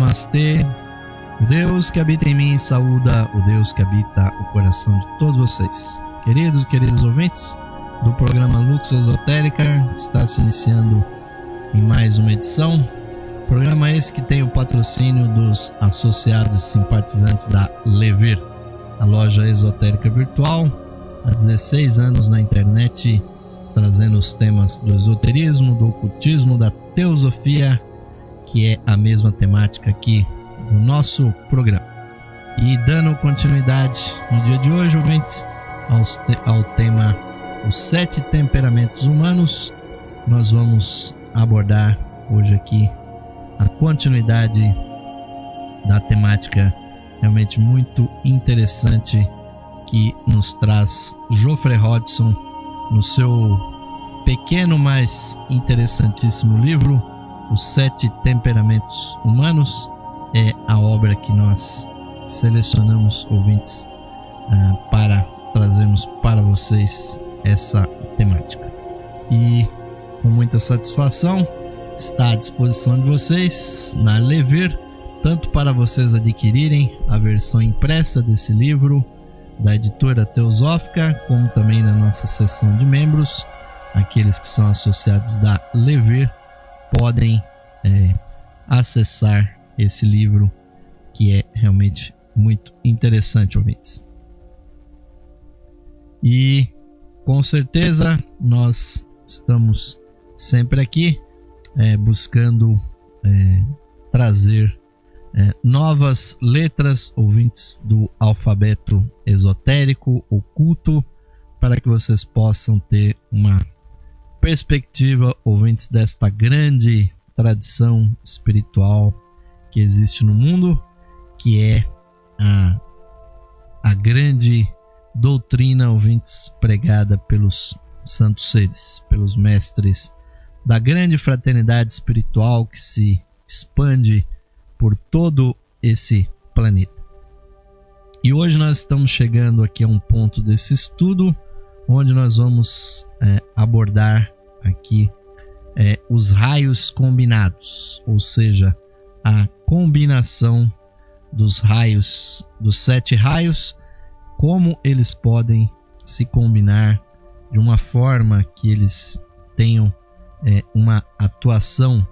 Namastê. O Deus que habita em mim saúda o Deus que habita o coração de todos vocês. Queridos e queridas ouvintes do programa Lux Esotérica, está se iniciando em mais uma edição. Programa esse que tem o patrocínio dos associados e simpatizantes da Levir, a loja esotérica virtual, há 16 anos na internet, trazendo os temas do esoterismo, do ocultismo, da teosofia, que é a mesma temática aqui no nosso programa. E dando continuidade no dia de hoje, ouvintes, ao tema Os 7 Temperamentos Humanos, nós vamos abordar hoje aqui a continuidade da temática realmente muito interessante que nos traz Geoffrey Hodgson no seu pequeno, mas interessantíssimo livro Os 7 Temperamentos Humanos. É a obra que nós selecionamos, ouvintes, para trazermos para vocês essa temática. E com muita satisfação está à disposição de vocês na Levir, tanto para vocês adquirirem a versão impressa desse livro da editora Teosófica, como também na nossa seção de membros. Aqueles que são associados da Levir podem acessar esse livro, que é realmente muito interessante, ouvintes. E com certeza nós estamos sempre aqui buscando trazer novas letras, ouvintes, do alfabeto esotérico, oculto, para que vocês possam ter uma perspectiva, ouvintes, desta grande tradição espiritual que existe no mundo, que é a grande doutrina, ouvintes, pregada pelos santos seres, pelos mestres da grande fraternidade espiritual que se expande por todo esse planeta. E hoje nós estamos chegando aqui a um ponto desse estudo onde nós vamos abordar aqui os raios combinados, ou seja, a combinação dos raios, dos 7 raios, como eles podem se combinar de uma forma que eles tenham uma atuação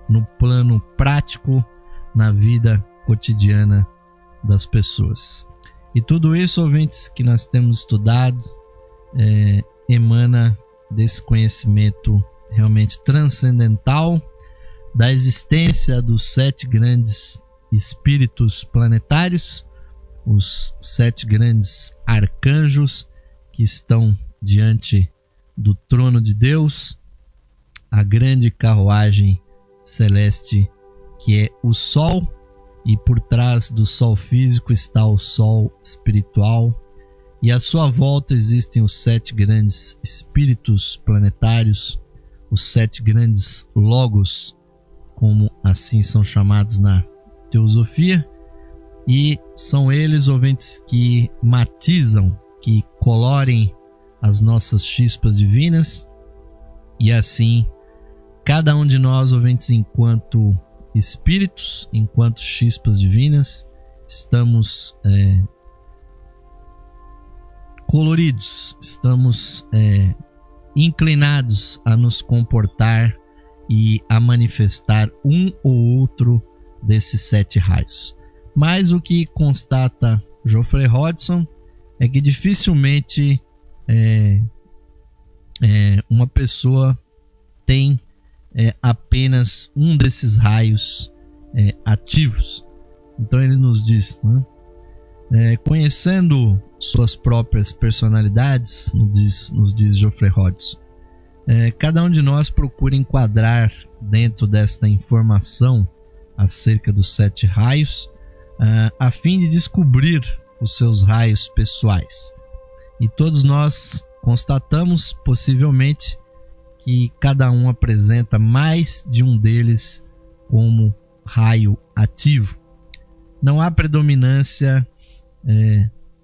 no plano prático, na vida cotidiana das pessoas. E tudo isso, ouvintes, que nós temos estudado, emana desse conhecimento realmente transcendental da existência dos 7 grandes espíritos planetários, os 7 grandes arcanjos que estão diante do trono de Deus, a grande carruagem celeste que é o Sol, e por trás do Sol físico está o Sol espiritual, e à sua volta existem os 7 grandes espíritos planetários, os 7 grandes logos, como assim são chamados na teosofia, e são eles, ouvintes, que matizam, que colorem as nossas chispas divinas, e assim cada um de nós, ouvintes, enquanto espíritos, enquanto chispas divinas, estamos coloridos, estamos inclinados a nos comportar e a manifestar um ou outro desses 7 raios. Mas o que constata Geoffrey Hodgson é que dificilmente uma pessoa tem apenas um desses raios ativos. Então ele nos diz, conhecendo suas próprias personalidades, nos diz Geoffrey Hodgson, cada um de nós procura enquadrar dentro desta informação acerca dos 7 raios, a fim de descobrir os seus raios pessoais. E todos nós constatamos, possivelmente, que cada um apresenta mais de um deles como raio ativo. Não há predominância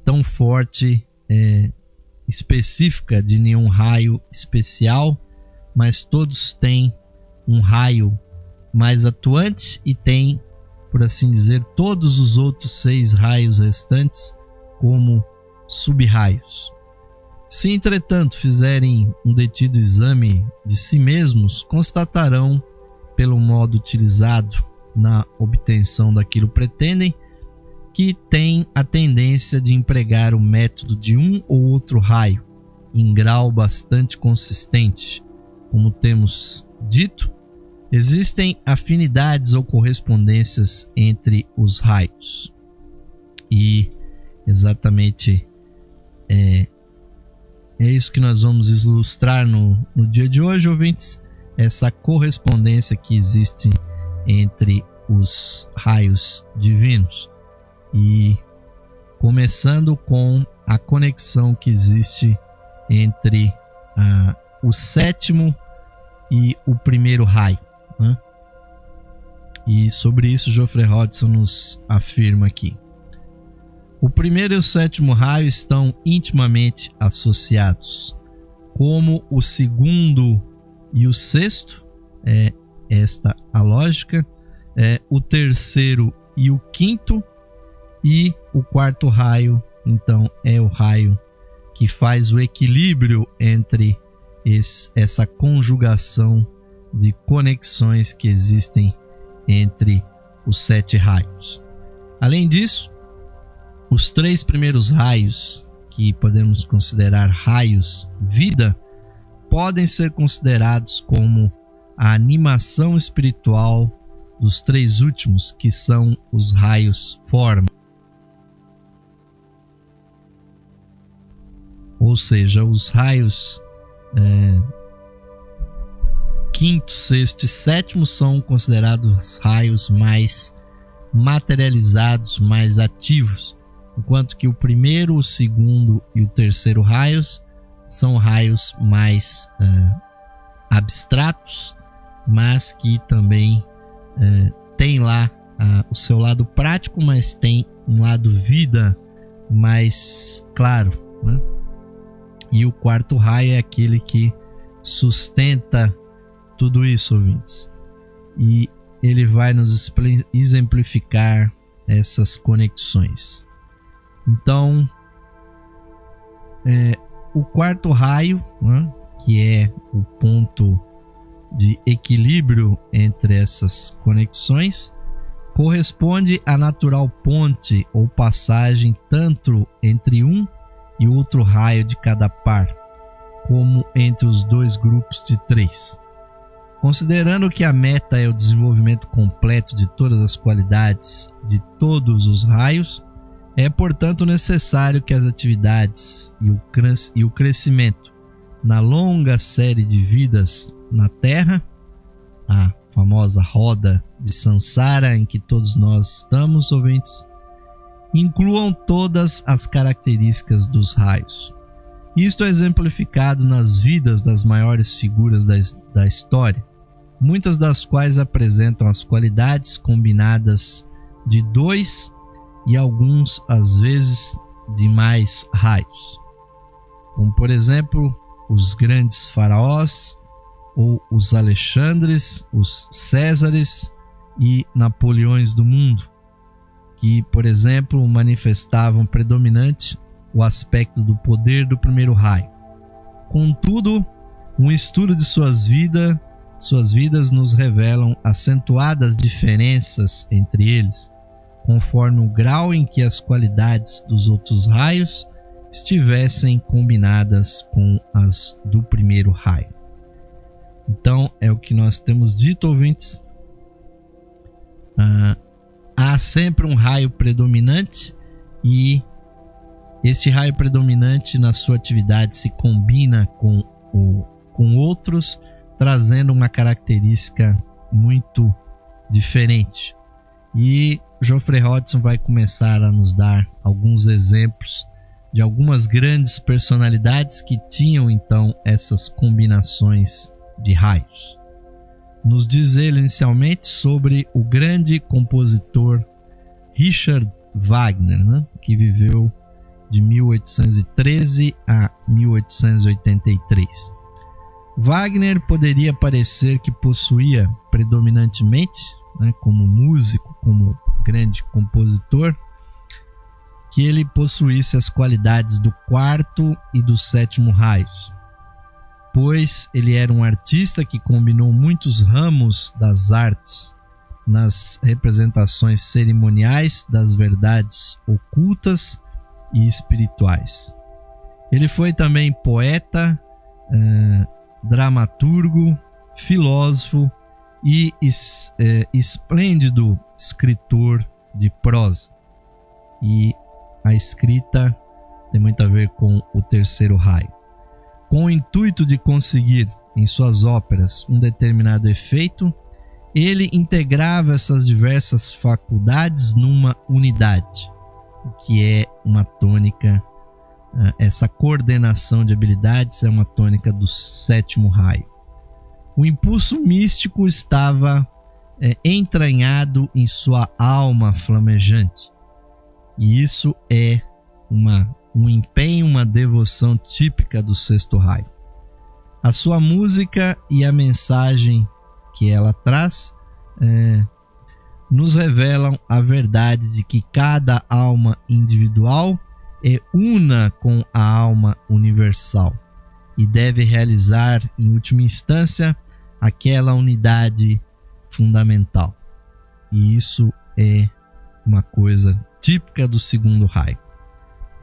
tão forte, específica de nenhum raio especial, mas todos têm um raio mais atuante e tem, por assim dizer, todos os outros 6 raios restantes como sub-raios. Se, entretanto, fizerem um detido exame de si mesmos, constatarão, pelo modo utilizado na obtenção daquilo pretendem, que tem a tendência de empregar o método de um ou outro raio, em grau bastante consistente. Como temos dito, existem afinidades ou correspondências entre os raios. E exatamente é isso que nós vamos ilustrar no dia de hoje, ouvintes, essa correspondência que existe entre os raios divinos. E começando com a conexão que existe entre o 7º e o 1º raio, né? E sobre isso Geoffrey Hodgson nos afirma aqui. O 1º e o 7º raio estão intimamente associados, como o 2º e o 6º, é esta a lógica, o 3º e o 5º, e o 4º raio, então, é o raio que faz o equilíbrio entre essa conjugação de conexões que existem entre os 7 raios. Além disso, os 3 primeiros raios, que podemos considerar raios vida, podem ser considerados como a animação espiritual dos 3 últimos, que são os raios forma. Ou seja, os raios 5º, 6º e 7º são considerados raios mais materializados, mais ativos, enquanto que o 1º, o 2º e o 3º raios são raios mais abstratos, mas que também tem lá o seu lado prático, mas tem um lado vida mais claro, né? E o 4º raio é aquele que sustenta tudo isso, ouvintes. E ele vai nos exemplificar essas conexões. Então, o 4º raio, né, que é o ponto de equilíbrio entre essas conexões, corresponde à natural ponte ou passagem tanto entre um e outro raio de cada par, como entre os 2 grupos de 3. Considerando que a meta é o desenvolvimento completo de todas as qualidades de todos os raios, é portanto necessário que as atividades e o crescimento na longa série de vidas na Terra, a famosa roda de Sansara em que todos nós estamos, ouvintes, incluam todas as características dos raios. Isto é exemplificado nas vidas das maiores figuras da história, muitas das quais apresentam as qualidades combinadas de 2 e alguns, às vezes, de mais raios. Como, por exemplo, os grandes faraós, ou os Alexandres, os Césares e Napoleões do mundo, que, por exemplo, manifestavam predominante o aspecto do poder do 1º raio. Contudo, um estudo de suas vidas nos revelam acentuadas diferenças entre eles, conforme o grau em que as qualidades dos outros raios estivessem combinadas com as do 1º raio. Então, é o que nós temos dito, ouvintes. Há sempre um raio predominante e esse raio predominante na sua atividade se combina com outros, trazendo uma característica muito diferente. E Geoffrey Hodgson vai começar a nos dar alguns exemplos de algumas grandes personalidades que tinham então essas combinações de raios. Nos diz ele inicialmente sobre o grande compositor Richard Wagner, né, que viveu de 1813 a 1883. Wagner poderia parecer que possuía predominantemente, como músico, como grande compositor, que ele possuísse as qualidades do quarto e do sétimo raios, pois ele era um artista que combinou muitos ramos das artes nas representações cerimoniais das verdades ocultas e espirituais. Ele foi também poeta, dramaturgo, filósofo e esplêndido escritor de prosa. E a escrita tem muito a ver com o terceiro raio. Com o intuito de conseguir em suas óperas um determinado efeito, ele integrava essas diversas faculdades numa unidade, o que é uma tônica. Essa coordenação de habilidades é uma tônica do sétimo raio. O impulso místico estava entranhado em sua alma flamejante. E isso é um empenho, uma devoção típica do sexto raio. A sua música e a mensagem que ela traz nos revelam a verdade de que cada alma individual é una com a alma universal e deve realizar, em última instância, aquela unidade fundamental. E isso é uma coisa típica do segundo raio.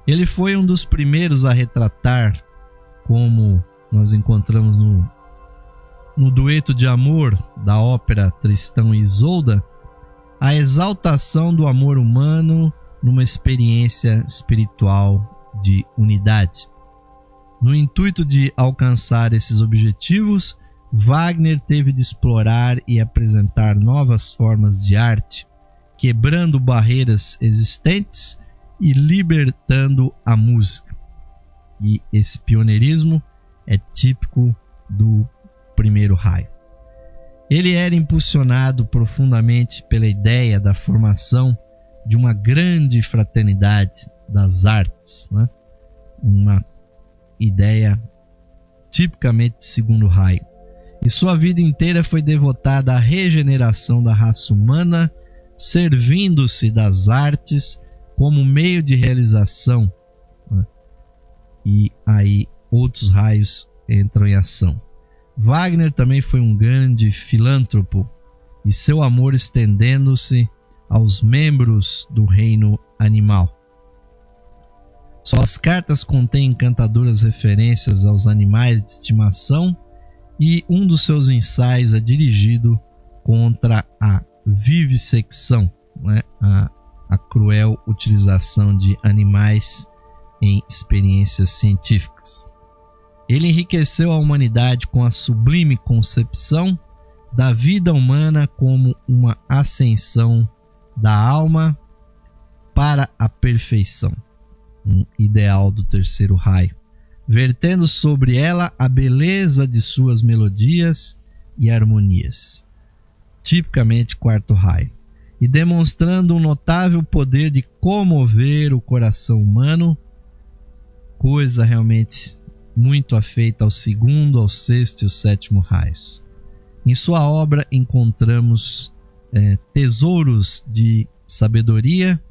Ele foi um dos primeiros a retratar, como nós encontramos no dueto de amor da ópera Tristão e Isolda, a exaltação do amor humano numa experiência espiritual de unidade. No intuito de alcançar esses objetivos, Wagner teve de explorar e apresentar novas formas de arte, quebrando barreiras existentes e libertando a música. E esse pioneirismo é típico do primeiro raio. Ele era impulsionado profundamente pela ideia da formação de uma grande fraternidade das artes, uma ideia tipicamente de segundo raio. E sua vida inteira foi devotada à regeneração da raça humana, servindo-se das artes como meio de realização. E aí outros raios entram em ação. Wagner também foi um grande filântropo, e seu amor estendendo-se aos membros do reino animal. Suas cartas contêm encantadoras referências aos animais de estimação, e um dos seus ensaios é dirigido contra a vivissecção, a cruel utilização de animais em experiências científicas. Ele enriqueceu a humanidade com a sublime concepção da vida humana como uma ascensão da alma para a perfeição, um ideal do terceiro raio, vertendo sobre ela a beleza de suas melodias e harmonias, tipicamente quarto raio, e demonstrando um notável poder de comover o coração humano, coisa realmente muito afeita ao segundo, ao sexto e ao sétimo raios. Em sua obra encontramos tesouros de sabedoria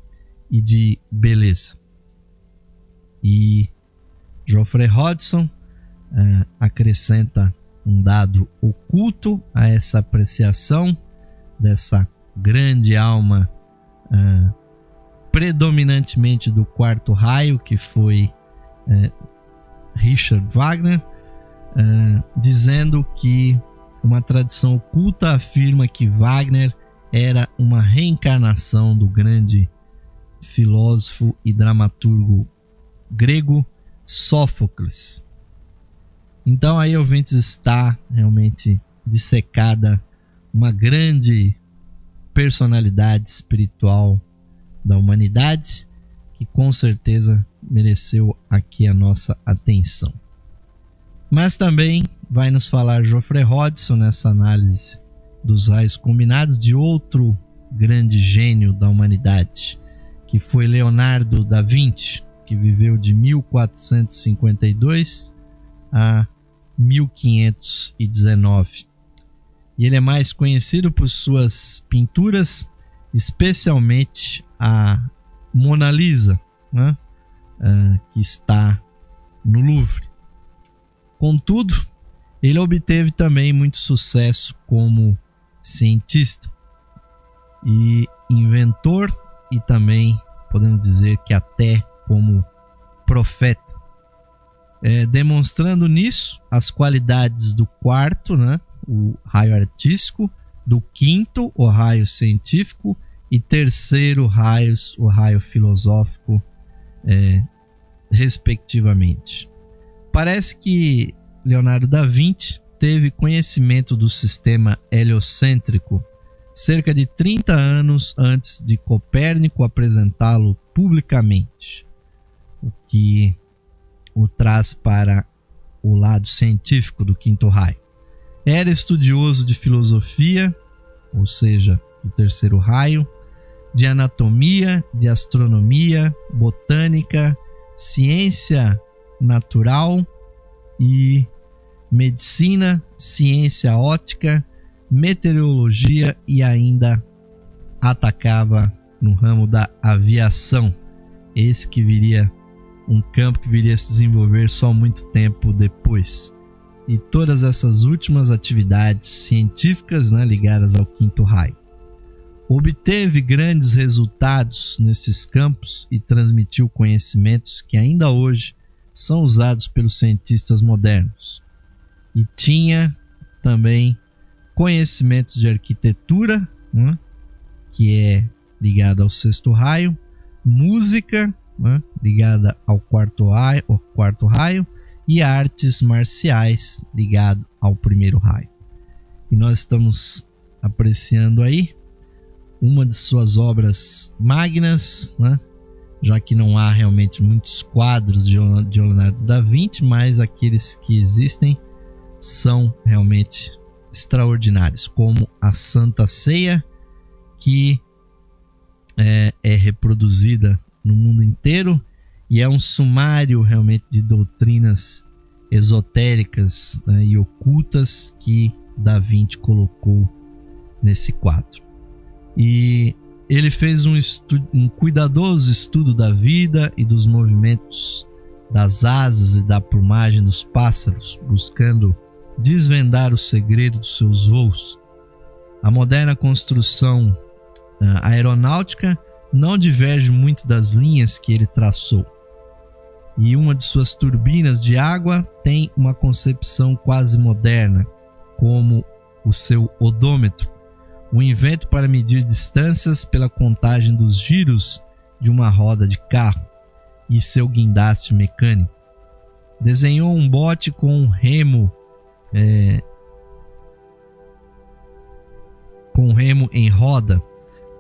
e de beleza. E Geoffrey Hodgson acrescenta um dado oculto a essa apreciação dessa grande alma predominantemente do quarto raio, que foi Richard Wagner, dizendo que uma tradição oculta afirma que Wagner era uma reencarnação do grande filósofo e dramaturgo grego Sófocles. Então aí, ouvintes, está realmente dissecada uma grande personalidade espiritual da humanidade, que com certeza mereceu aqui a nossa atenção. Mas também vai nos falar Geoffrey Hodgson, nessa análise dos raios combinados, de outro grande gênio da humanidade, que foi Leonardo da Vinci, que viveu de 1452 a 1519. E ele é mais conhecido por suas pinturas, especialmente a Mona Lisa, né? Que está no Louvre. Contudo, ele obteve também muito sucesso como cientista e inventor, e também podemos dizer que até como profeta, demonstrando nisso as qualidades do quarto, né, o raio artístico, do quinto, o raio científico, e terceiro raios, o raio filosófico, respectivamente. Parece que Leonardo da Vinci teve conhecimento do sistema heliocêntrico cerca de 30 anos antes de Copérnico apresentá-lo publicamente, o que o traz para o lado científico do quinto raio. Era estudioso de filosofia, ou seja, do terceiro raio, de anatomia, de astronomia, botânica, ciência natural e medicina, ciência óptica, meteorologia, e ainda atacava no ramo da aviação. Esse que viria, um campo que viria a se desenvolver só muito tempo depois. E todas essas últimas atividades científicas, né, ligadas ao quinto raio. Obteve grandes resultados nesses campos e transmitiu conhecimentos que ainda hoje são usados pelos cientistas modernos. E tinha também conhecimentos de arquitetura, né, que é ligada ao sexto raio, música, né, ligada ao quarto raio, e artes marciais, ligado ao primeiro raio. E nós estamos apreciando aí uma de suas obras magnas, né, já que não há realmente muitos quadros de Leonardo da Vinci, mas aqueles que existem são realmente extraordinários, como a Santa Ceia, que é reproduzida no mundo inteiro e é um sumário realmente de doutrinas esotéricas, né, e ocultas que Da Vinci colocou nesse quadro. E ele fez um cuidadoso estudo da vida e dos movimentos das asas e da plumagem dos pássaros, buscando desvendar o segredo dos seus voos. A moderna construção aeronáutica não diverge muito das linhas que ele traçou. E uma de suas turbinas de água tem uma concepção quase moderna, como o seu odômetro, um invento para medir distâncias pela contagem dos giros de uma roda de carro, e seu guindaste mecânico. Desenhou um bote com um remo em roda,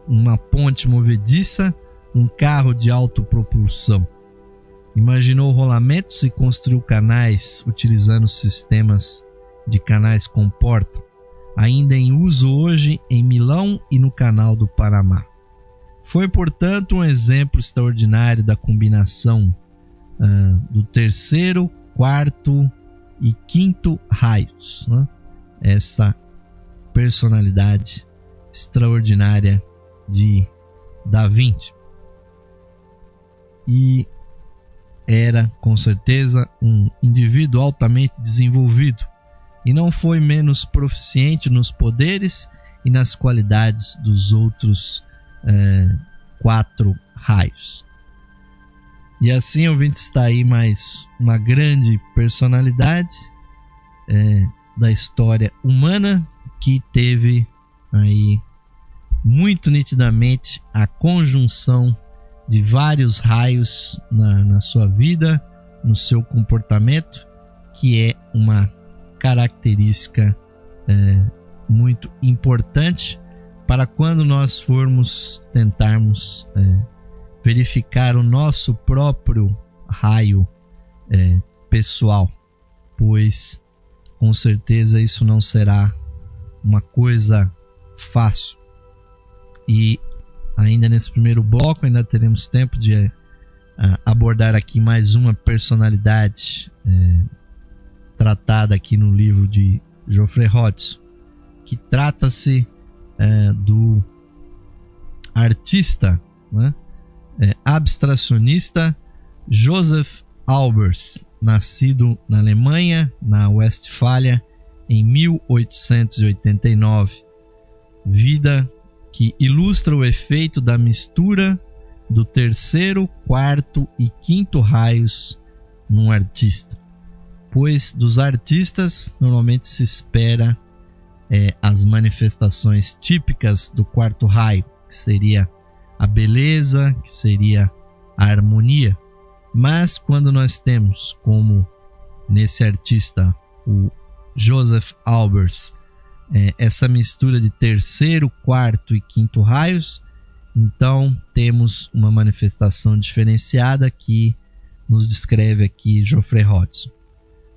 uma ponte movediça, um carro de autopropulsão. Imaginou rolamentos e construiu canais utilizando sistemas de canais com porta, ainda em uso hoje em Milão e no Canal do Panamá. Foi, portanto, um exemplo extraordinário da combinação do terceiro, quarto e quinto raios, né? Essa personalidade extraordinária de Da Vinci. E era, com certeza, um indivíduo altamente desenvolvido, e não foi menos proficiente nos poderes e nas qualidades dos outros 4 raios. E assim, ouvinte, está aí mais uma grande personalidade da história humana, que teve aí muito nitidamente a conjunção de vários raios na sua vida, no seu comportamento, que é uma característica muito importante para quando nós formos tentarmos verificar o nosso próprio raio pessoal, pois com certeza isso não será uma coisa fácil. E ainda nesse primeiro bloco ainda teremos tempo de abordar aqui mais uma personalidade tratada aqui no livro de Geoffrey Hodgson, que trata-se do artista, né, abstracionista Joseph Albers, nascido na Alemanha, na Westfália, em 1889. Vida que ilustra o efeito da mistura do terceiro, quarto e quinto raios num artista, pois dos artistas normalmente se espera as manifestações típicas do quarto raio, que seria a beleza, que seria a harmonia. Mas quando nós temos, como nesse artista, o Joseph Albers, essa mistura de terceiro, quarto e quinto raios, então temos uma manifestação diferenciada que nos descreve aqui Geoffrey Hodgson.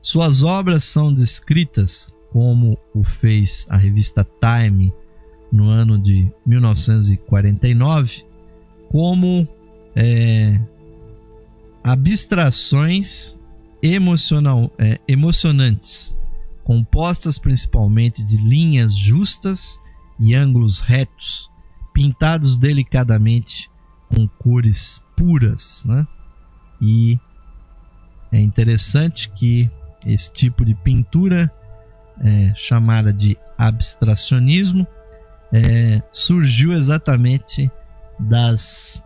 Suas obras são descritas, como o fez a revista Time no ano de 1949, como abstrações emocionantes, compostas principalmente de linhas justas e ângulos retos, pintados delicadamente com cores puras, né? E é interessante que esse tipo de pintura, chamada de abstracionismo, surgiu exatamente das,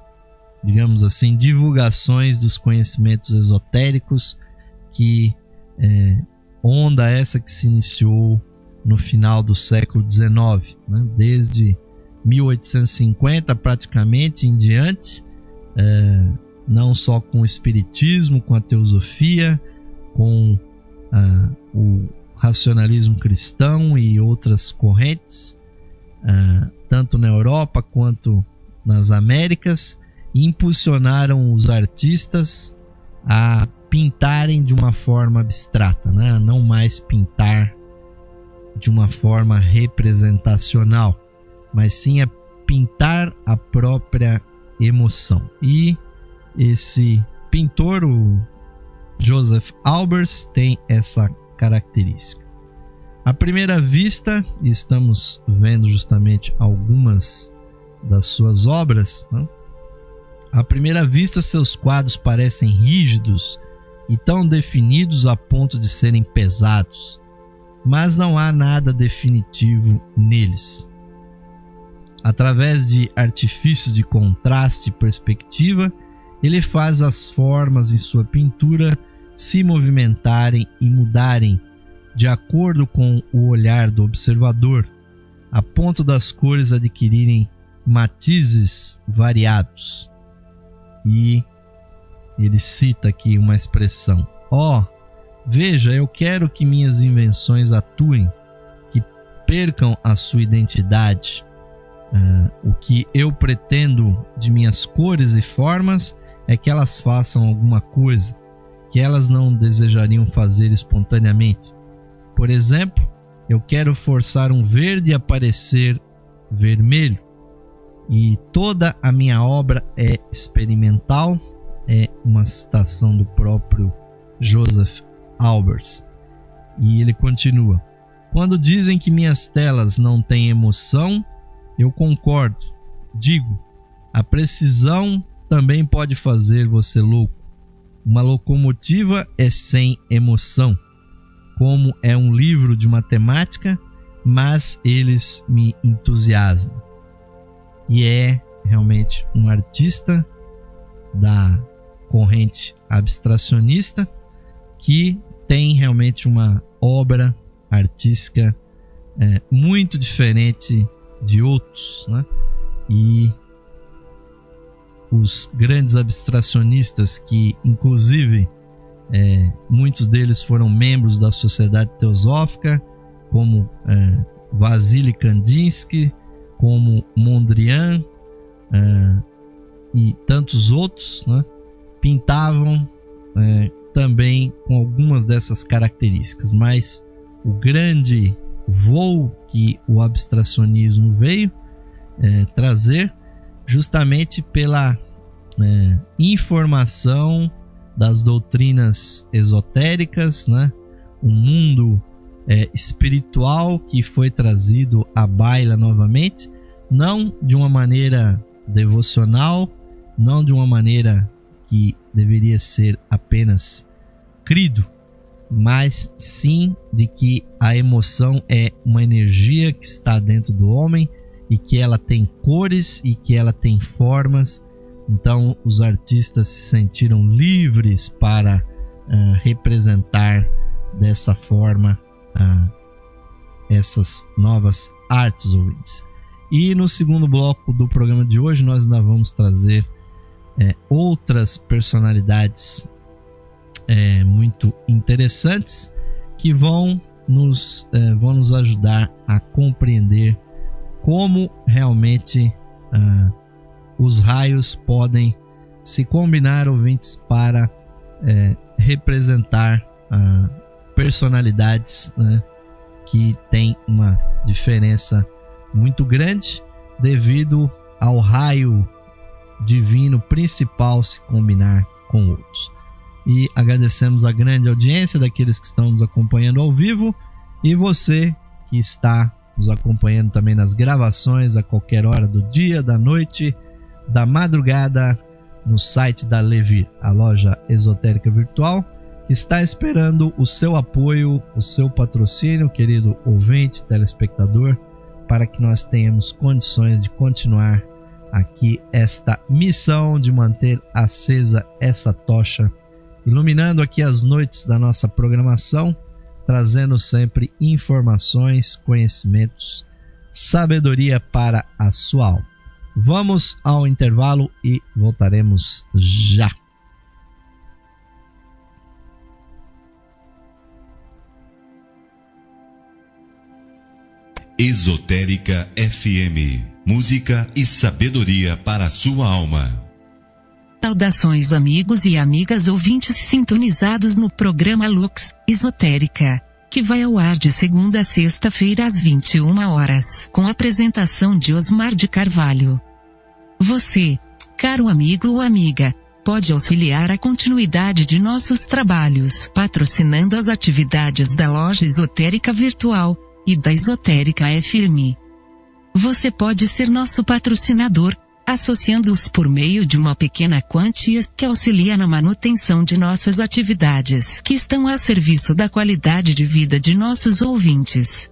digamos assim, divulgações dos conhecimentos esotéricos, que onda essa que se iniciou no final do século XIX, né? Desde 1850 praticamente em diante, não só com o espiritismo, com a teosofia, com o racionalismo cristão e outras correntes, tanto na Europa quanto nas Américas, e impulsionaram os artistas a pintarem de uma forma abstrata, né? A não mais pintar de uma forma representacional, mas sim a pintar a própria emoção. E esse pintor, o Joseph Albers, tem essa característica. À primeira vista, e estamos vendo justamente algumas das suas obras, né? À primeira vista, seus quadros parecem rígidos e tão definidos a ponto de serem pesados, mas não há nada definitivo neles. Através de artifícios de contraste e perspectiva, ele faz as formas em sua pintura se movimentarem e mudarem de acordo com o olhar do observador, a ponto das cores adquirirem matizes variados. E ele cita aqui uma expressão: veja, eu quero que minhas invenções atuem, que percam a sua identidade. O que eu pretendo de minhas cores e formas é que elas façam alguma coisa que elas não desejariam fazer espontaneamente. Por exemplo, eu quero forçar um verde a parecer vermelho. E toda a minha obra é experimental. É uma citação do próprio Joseph Albers. E ele continua: quando dizem que minhas telas não têm emoção, eu concordo. Digo, a precisão também pode fazer você louco. Uma locomotiva é sem emoção, como é um livro de matemática, mas eles me entusiasmam. E é realmente um artista da corrente abstracionista que tem realmente uma obra artística muito diferente de outros, né? E os grandes abstracionistas, que inclusive muitos deles foram membros da Sociedade Teosófica, como Vasily Kandinsky, como Mondrian e tantos outros, né? Pintavam também com algumas dessas características, mas o grande voo que o abstracionismo veio trazer, justamente pela informação das doutrinas esotéricas, né? um mundo espiritual que foi trazido à baila novamente, não de uma maneira devocional, não de uma maneira que deveria ser apenas crido, mas sim de que a emoção é uma energia que está dentro do homem e que ela tem cores e que ela tem formas. Então os artistas se sentiram livres para representar dessa forma essas novas artes, ouvintes. E no segundo bloco do programa de hoje nós ainda vamos trazer outras personalidades muito interessantes que vão nos ajudar a compreender como realmente os raios podem se combinar, ouvintes, para representar personalidades, né, que têm uma diferença muito grande devido ao raio divino principal se combinar com outros. E agradecemos a grande audiência daqueles que estão nos acompanhando ao vivo e você que está nos acompanhando também nas gravações a qualquer hora do dia, da noite, da madrugada, no site da Levir, a loja esotérica virtual, que está esperando o seu apoio, o seu patrocínio, querido ouvinte, telespectador, para que nós tenhamos condições de continuar aqui esta missão de manter acesa essa tocha, iluminando aqui as noites da nossa programação, trazendo sempre informações, conhecimentos, sabedoria para a sua alma. Vamos ao intervalo e voltaremos já. Esotérica FM, música e sabedoria para a sua alma. Saudações amigos e amigas ouvintes sintonizados no programa Lux Esotérica, que vai ao ar de segunda a sexta-feira às 21 horas, com a apresentação de Osmar de Carvalho. Você, caro amigo ou amiga, pode auxiliar a continuidade de nossos trabalhos, patrocinando as atividades da Loja Esotérica Virtual e da Esotérica FM. Você pode ser nosso patrocinador, associando-os por meio de uma pequena quantia que auxilia na manutenção de nossas atividades, que estão a serviço da qualidade de vida de nossos ouvintes.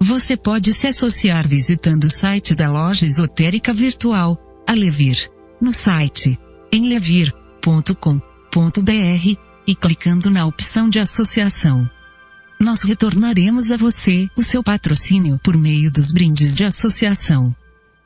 Você pode se associar visitando o site da Loja Esotérica Virtual, a Levir, no site em levir.com.br e clicando na opção de associação. Nós retornaremos a você o seu patrocínio por meio dos brindes de associação.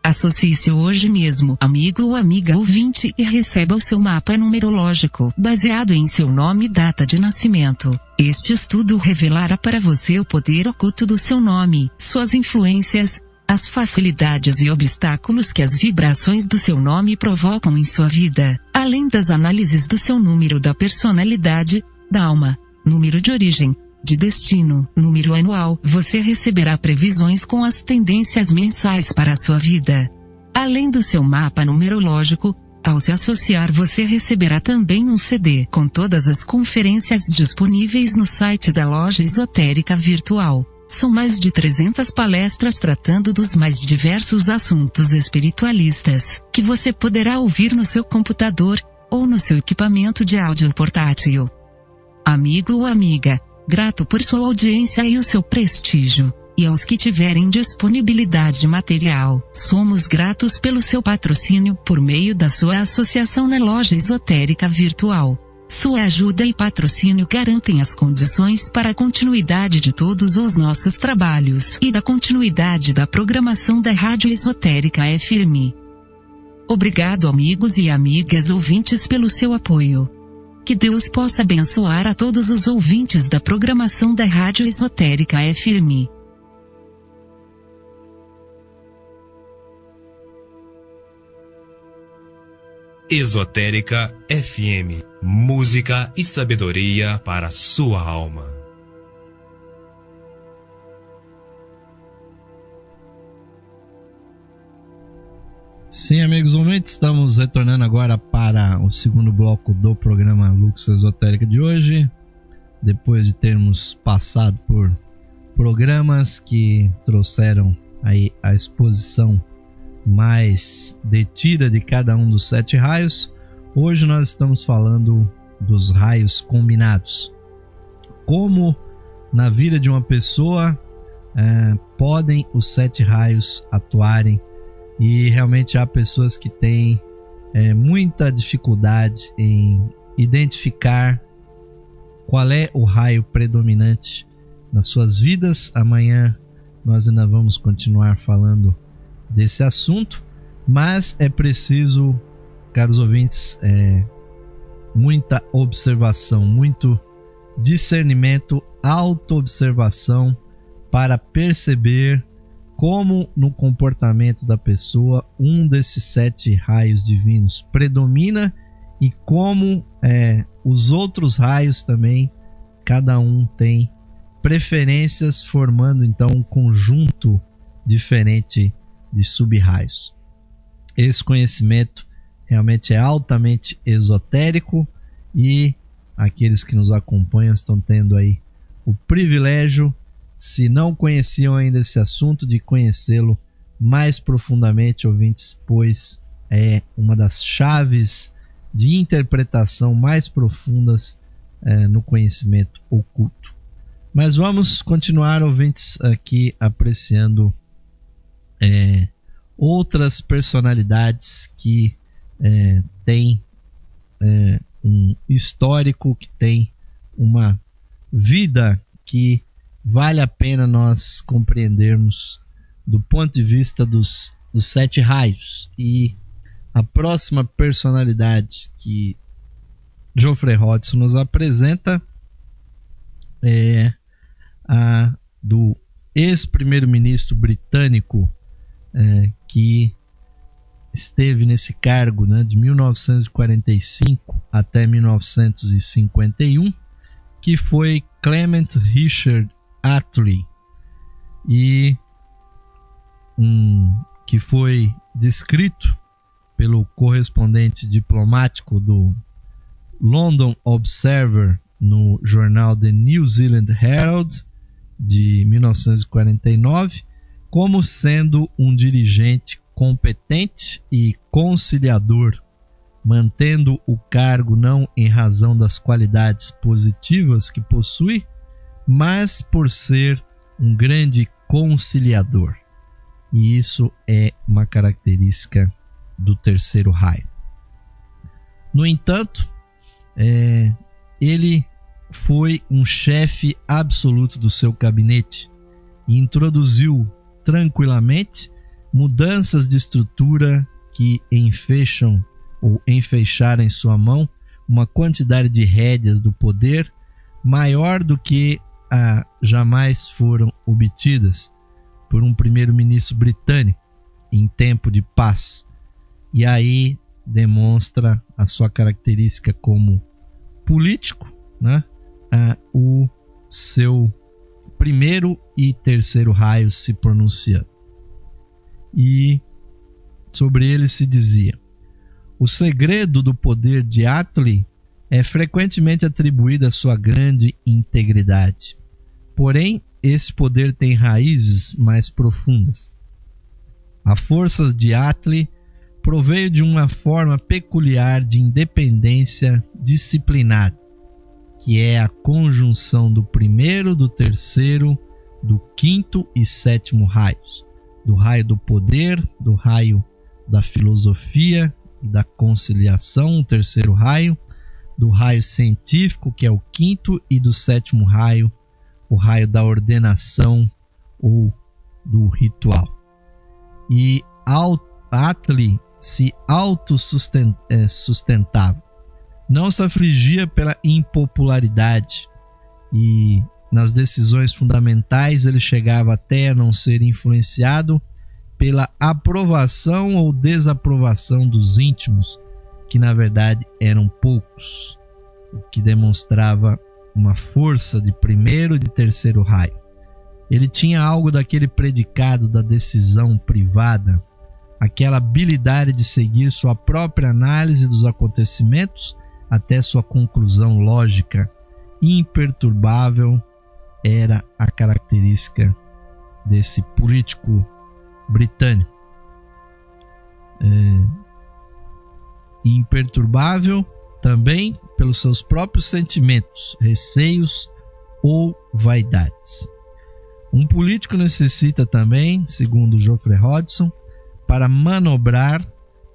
Associe-se hoje mesmo, amigo ou amiga ouvinte, e receba o seu mapa numerológico, baseado em seu nome e data de nascimento. Este estudo revelará para você o poder oculto do seu nome, suas influências, as facilidades e obstáculos que as vibrações do seu nome provocam em sua vida, além das análises do seu número da personalidade, da alma, número de origem, de destino, número anual. Você receberá previsões com as tendências mensais para a sua vida. Além do seu mapa numerológico, ao se associar você receberá também um CD com todas as conferências disponíveis no site da Loja Esotérica Virtual. São mais de 300 palestras tratando dos mais diversos assuntos espiritualistas, que você poderá ouvir no seu computador, ou no seu equipamento de áudio portátil. Amigo ou amiga, grato por sua audiência e o seu prestígio, e aos que tiverem disponibilidade material, somos gratos pelo seu patrocínio por meio da sua associação na Loja Esotérica Virtual. Sua ajuda e patrocínio garantem as condições para a continuidade de todos os nossos trabalhos e da continuidade da programação da Rádio Esotérica FM. Obrigado, amigos e amigas ouvintes, pelo seu apoio. Que Deus possa abençoar a todos os ouvintes da programação da Rádio Esotérica FM. Esotérica FM, música e sabedoria para a sua alma. Sim, amigos ouvintes, estamos retornando agora para o segundo bloco do programa Lux Esotérica de hoje. depois de termos passado por programas que trouxeram aí a exposição mais detida de cada um dos 7 raios, hoje nós estamos falando dos raios combinados. Como na vida de uma pessoa podem os 7 raios atuarem, e realmente há pessoas que têm muita dificuldade em identificar qual é o raio predominante nas suas vidas. Amanhã nós ainda vamos continuar falando desse assunto, mas é preciso, caros ouvintes, muita observação, muito discernimento, autoobservação para perceber como no comportamento da pessoa um desses 7 raios divinos predomina e como os outros raios também, cada um tem preferências, formando então um conjunto diferente de sub-raios. Esse conhecimento realmente é altamente esotérico e aqueles que nos acompanham estão tendo aí o privilégio, se não conheciam ainda esse assunto, de conhecê-lo mais profundamente, ouvintes, pois é uma das chaves de interpretação mais profundas no conhecimento oculto. Mas vamos continuar, ouvintes, aqui apreciando outras personalidades que têm um histórico, que têm uma vida que vale a pena nós compreendermos do ponto de vista dos 7 raios. E a próxima personalidade que Geoffrey Hodgson nos apresenta é a do ex-primeiro-ministro britânico que esteve nesse cargo, de 1945 até 1951, que foi Clement Richard Attlee, e que foi descrito pelo correspondente diplomático do London Observer no jornal The New Zealand Herald de 1949 como sendo um dirigente competente e conciliador, mantendo o cargo não em razão das qualidades positivas que possui, mas por ser um grande conciliador. E isso é uma característica do 3º raio. No entanto, ele foi um chefe absoluto do seu gabinete e introduziu tranquilamente mudanças de estrutura que enfeixaram em sua mão uma quantidade de rédeas do poder maior do que jamais foram obtidas por um primeiro-ministro britânico em tempo de paz. E aí demonstra a sua característica como político, o seu 1º e 3º raio se pronunciando. E sobre ele se dizia: o segredo do poder de Attlee é frequentemente atribuído à sua grande integridade. Porém, esse poder tem raízes mais profundas. A força de Attlee proveio de uma forma peculiar de independência disciplinada, que é a conjunção do 1º, do 3º, do 5º e 7º raios, do raio do poder, do raio da filosofia e da conciliação, o 3º raio, do raio científico, que é o 5º, e do 7º raio, o raio da ordenação ou do ritual. E Attlee se autossustentava, não se afligia pela impopularidade, e nas decisões fundamentais ele chegava até a não ser influenciado pela aprovação ou desaprovação dos íntimos, que na verdade eram poucos, o que demonstrava uma força de 1º e de 3º raio. Ele tinha algo daquele predicado da decisão privada, aquela habilidade de seguir sua própria análise dos acontecimentos até sua conclusão lógica, imperturbável era a característica desse político britânico. Imperturbável também pelos seus próprios sentimentos, receios ou vaidades. Um político necessita também, segundo Geoffrey Hodgson, para manobrar,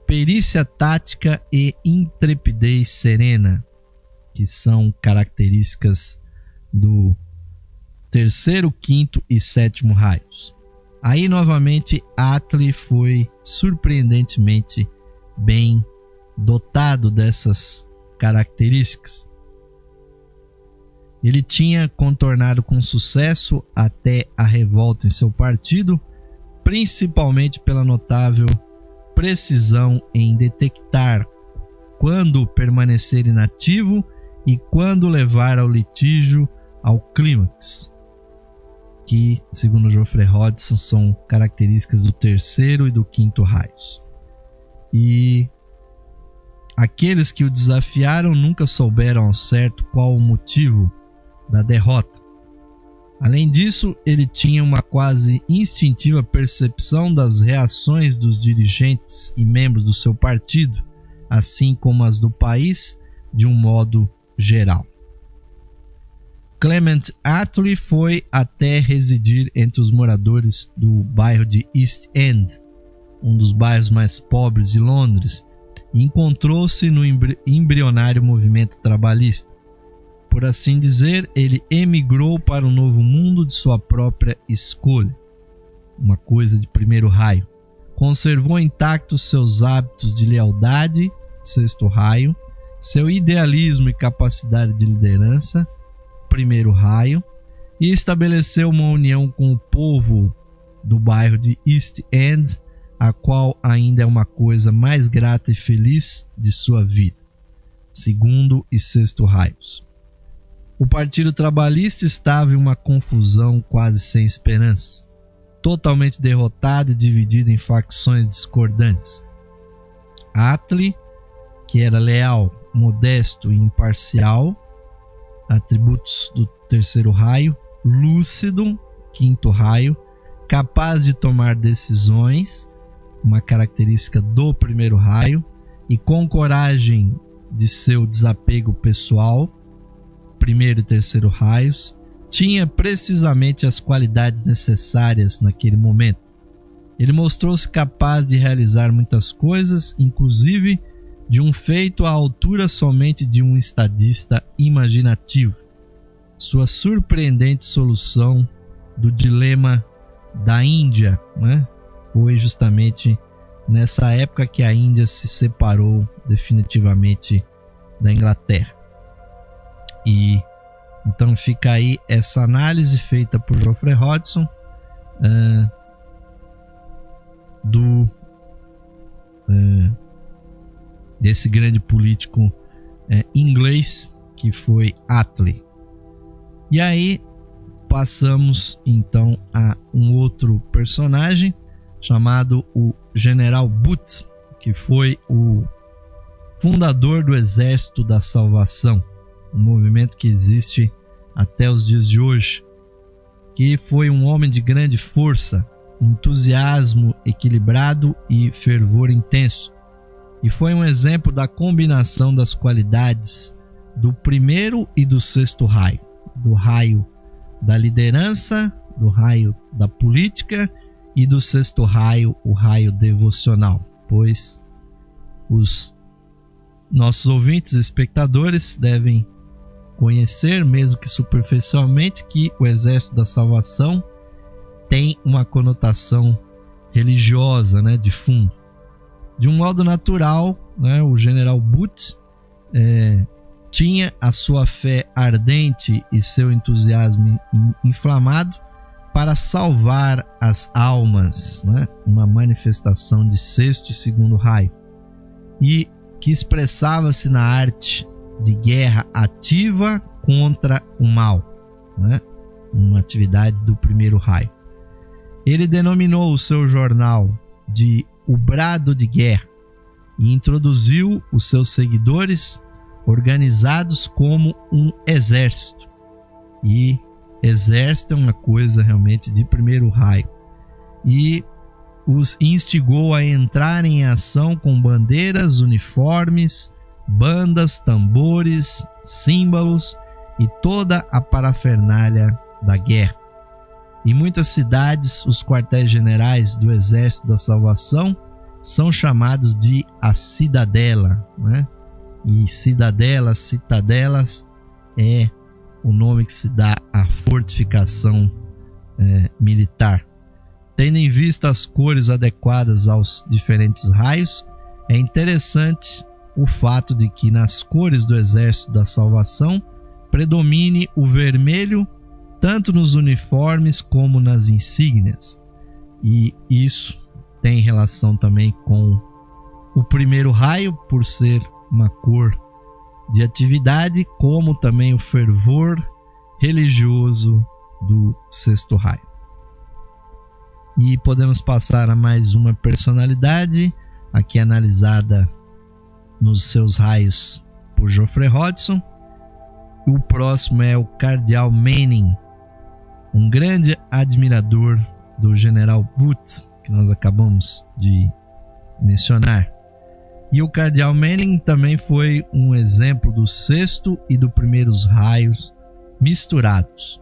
perícia tática e intrepidez serena, que são características do terceiro, quinto e sétimo raios. Aí novamente Attlee foi surpreendentemente bem dotado dessas características. Ele tinha contornado com sucesso até a revolta em seu partido, principalmente pela notável precisão em detectar quando permanecer inativo e quando levar ao litígio ao clímax, que, segundo Geoffrey Hodgson, são características do terceiro e do quinto raios. E aqueles que o desafiaram nunca souberam ao certo qual o motivo da derrota. Além disso, ele tinha uma quase instintiva percepção das reações dos dirigentes e membros do seu partido, assim como as do país, de um modo geral. Clement Attlee foi até residir entre os moradores do bairro de East End, um dos bairros mais pobres de Londres, e encontrou-se no embrionário movimento trabalhista. Por assim dizer, ele emigrou para um novo mundo de sua própria escolha, uma coisa de primeiro raio. Conservou intactos seus hábitos de lealdade, sexto raio, seu idealismo e capacidade de liderança, primeiro raio, e estabeleceu uma união com o povo do bairro de East End, a qual ainda é uma coisa mais grata e feliz de sua vida, segundo e sexto raios. O Partido Trabalhista estava em uma confusão quase sem esperança, totalmente derrotado e dividido em facções discordantes. Attlee, que era leal, modesto e imparcial, atributos do terceiro raio, lúcido, quinto raio, capaz de tomar decisões, uma característica do primeiro raio, e com coragem de seu desapego pessoal, primeiro e terceiro raios, tinha precisamente as qualidades necessárias naquele momento. Ele mostrou-se capaz de realizar muitas coisas, inclusive de um feito à altura somente de um estadista imaginativo. Sua surpreendente solução do dilema da Índia, né, foi justamente nessa época que a Índia se separou definitivamente da Inglaterra. E então fica aí essa análise feita por Geoffrey Hodgson desse grande político inglês que foi Attlee. E aí passamos então a um outro personagem chamado o General Booth, que foi o fundador do Exército da Salvação, um movimento que existe até os dias de hoje, que foi um homem de grande força, entusiasmo equilibrado e fervor intenso, e foi um exemplo da combinação das qualidades do primeiro e do sexto raio, do raio da liderança, do raio da política e do sexto raio, o raio devocional, pois os nossos ouvintes e espectadores devem conhecer, mesmo que superficialmente, que o Exército da Salvação tem uma conotação religiosa, né, de fundo. De um modo natural, né, o General Booth tinha a sua fé ardente e seu entusiasmo inflamado para salvar as almas, né, uma manifestação de sexto e segundo raio, e que expressava-se na arte de guerra ativa contra o mal, né, uma atividade do primeiro raio. Ele denominou o seu jornal de O Brado de Guerra e introduziu os seus seguidores organizados como um exército. E exército é uma coisa realmente de primeiro raio. E os instigou a entrar em ação com bandeiras, uniformes, bandas, tambores, símbolos e toda a parafernália da guerra. Em muitas cidades, os quartéis generais do Exército da Salvação são chamados de a Cidadela, né? E cidadelas, citadelas é o nome que se dá à fortificação militar. Tendo em vista as cores adequadas aos diferentes raios, é interessante o fato de que nas cores do Exército da Salvação predomine o vermelho tanto nos uniformes como nas insígnias. E isso tem relação também com o primeiro raio, por ser uma cor de atividade, como também o fervor religioso do sexto raio. E podemos passar a mais uma personalidade, aqui analisada nos seus raios por Geoffrey Hodgson. O próximo é o Cardeal Manning, um grande admirador do General Booth, que nós acabamos de mencionar. E o Cardeal Manning também foi um exemplo do sexto e do primeiros raios misturados.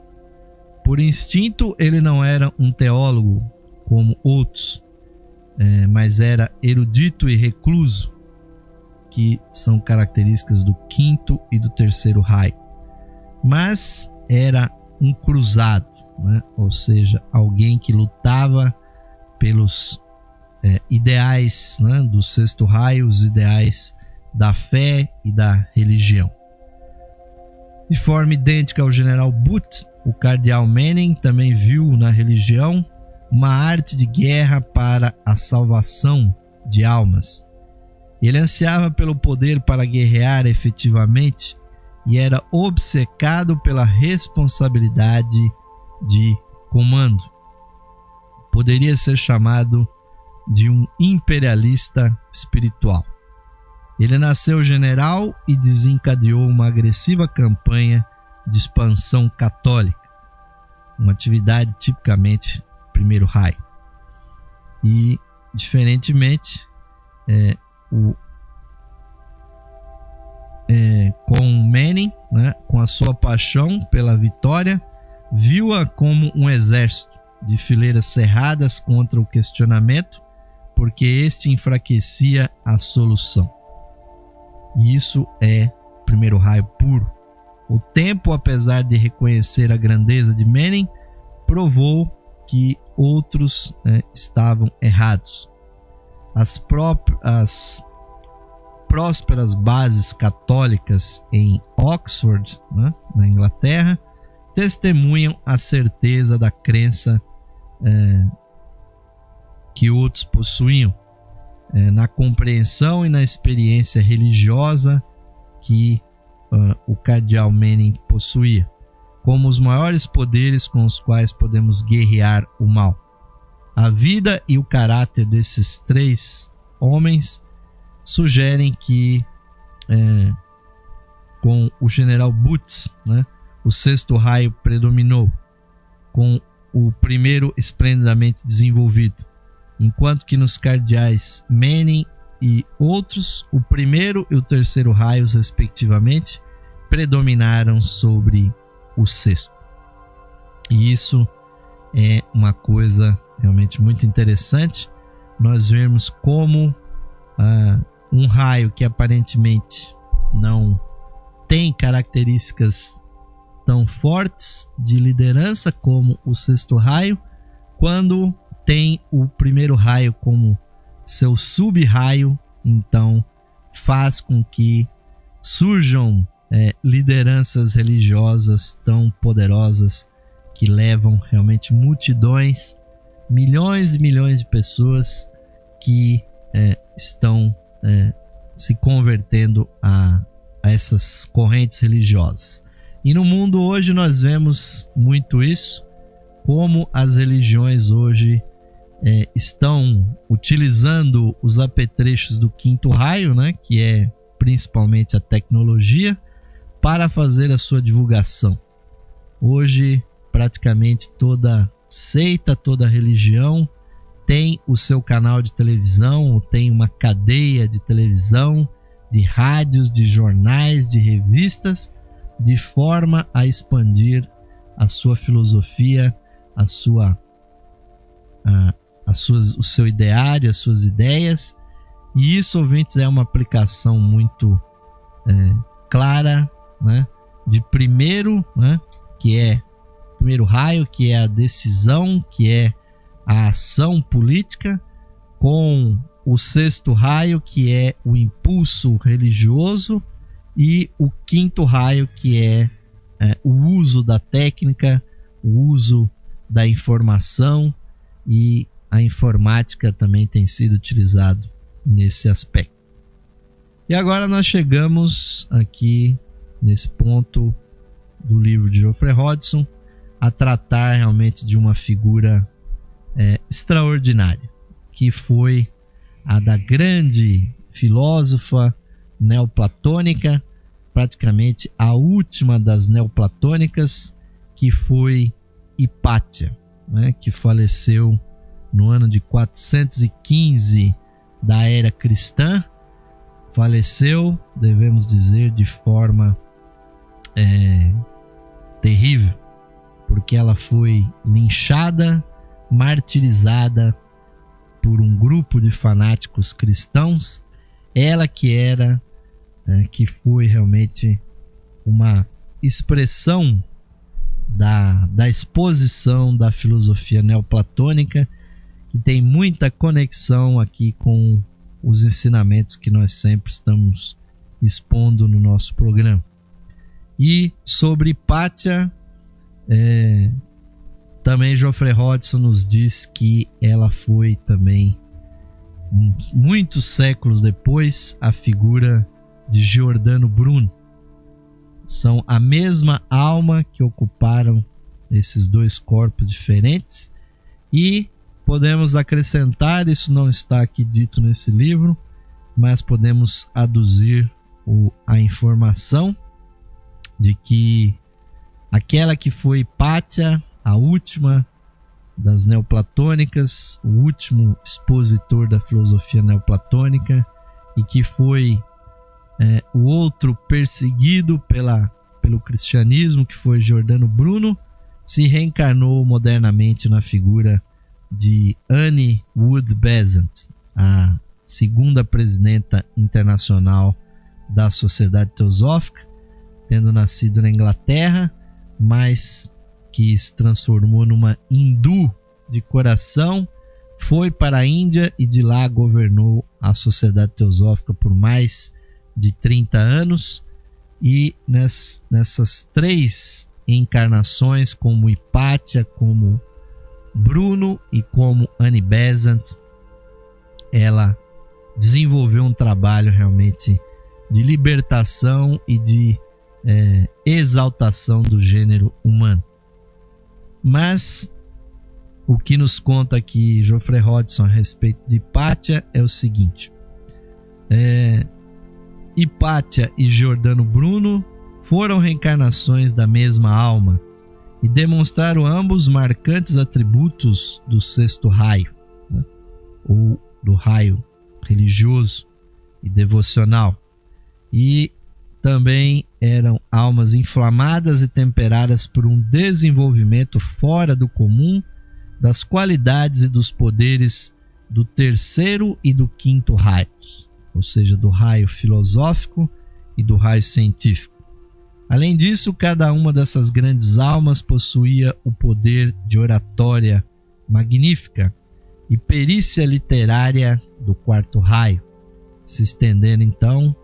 Por instinto, ele não era um teólogo como outros, mas era erudito e recluso, que são características do quinto e do terceiro raio. Mas era um cruzado, né? Ou seja, alguém que lutava pelos ideais, né, do sexto raio, os ideais da fé e da religião. De forma idêntica ao General Booth, o Cardeal Manning também viu na religião uma arte de guerra para a salvação de almas. Ele ansiava pelo poder para guerrear efetivamente e era obcecado pela responsabilidade de comando. Poderia ser chamado de um imperialista espiritual. Ele nasceu general e desencadeou uma agressiva campanha de expansão católica, uma atividade tipicamente primeiro raio. E, diferentemente, com Manning, né, com a sua paixão pela vitória, viu-a como um exército de fileiras cerradas contra o questionamento, porque este enfraquecia a solução. E isso é primeiro raio puro. O tempo, apesar de reconhecer a grandeza de Manning, provou que outros estavam errados. As prósperas bases católicas em Oxford, né, na Inglaterra, testemunham a certeza da crença que outros possuíam, na compreensão e na experiência religiosa que o Cardeal Manning possuía, como os maiores poderes com os quais podemos guerrear o mal. A vida e o caráter desses três homens sugerem que com o General Booth, né, o sexto raio predominou, com o primeiro esplendidamente desenvolvido, enquanto que nos cardeais Manning e outros, o primeiro e o terceiro raios, respectivamente, predominaram sobre o sexto. E isso é uma coisa realmente muito interessante, nós vemos como um raio que aparentemente não tem características tão fortes de liderança como o sexto raio, quando tem o primeiro raio como seu sub-raio, então faz com que surjam lideranças religiosas tão poderosas que levam realmente multidões, milhões e milhões de pessoas que estão se convertendo a essas correntes religiosas. E no mundo hoje nós vemos muito isso, como as religiões hoje estão utilizando os apetrechos do quinto raio, né, que é principalmente a tecnologia, para fazer a sua divulgação. Hoje, praticamente toda seita, toda religião tem o seu canal de televisão, tem uma cadeia de televisão, de rádios, de jornais, de revistas, de forma a expandir a sua filosofia, o seu ideário, as suas ideias. E isso, ouvintes, é uma aplicação muito clara, né, de primeiro, né, que é o primeiro raio, que é a decisão, que é a ação política, com o sexto raio, que é o impulso religioso, e o quinto raio, que é o uso da técnica, o uso da informação, e a informática também tem sido utilizado nesse aspecto. E agora nós chegamos aqui nesse ponto do livro de Geoffrey Hodgson a tratar realmente de uma figura extraordinária, que foi a da grande filósofa neoplatônica, praticamente a última das neoplatônicas, que foi Hipátia, né, que faleceu no ano de 415 da era cristã. Faleceu, devemos dizer, de forma terrível, porque ela foi linchada, martirizada por um grupo de fanáticos cristãos. Ela que foi realmente uma expressão da exposição da filosofia neoplatônica, que tem muita conexão aqui com os ensinamentos que nós sempre estamos expondo no nosso programa. E sobre Hipátia, também Geoffrey Hodgson nos diz que ela foi também, muitos séculos depois, a figura de Giordano Bruno. São a mesma alma que ocuparam esses dois corpos diferentes. E podemos acrescentar, isso não está aqui dito nesse livro, mas podemos aduzir a informação de que aquela que foi Hipátia, a última das neoplatônicas, o último expositor da filosofia neoplatônica, e que foi o outro perseguido pelo cristianismo, que foi Giordano Bruno, se reencarnou modernamente na figura de Annie Wood Besant, a segunda presidenta internacional da Sociedade Teosófica, tendo nascido na Inglaterra, mas que se transformou numa hindu de coração, foi para a Índia e de lá governou a Sociedade Teosófica por mais de 30 anos. E nessas três encarnações, como Hipátia, como Bruno e como Annie Besant, ela desenvolveu um trabalho realmente de libertação e de exaltação do gênero humano. Mas o que nos conta aqui Geoffrey Hodgson a respeito de Hipátia é o seguinte: Hipátia e Giordano Bruno foram reencarnações da mesma alma e demonstraram ambos marcantes atributos do sexto raio, né, ou do raio religioso e devocional, e também eram almas inflamadas e temperadas por um desenvolvimento fora do comum das qualidades e dos poderes do terceiro e do quinto raios, ou seja, do raio filosófico e do raio científico. Além disso, cada uma dessas grandes almas possuía o poder de oratória magnífica e perícia literária do quarto raio, se estendendo então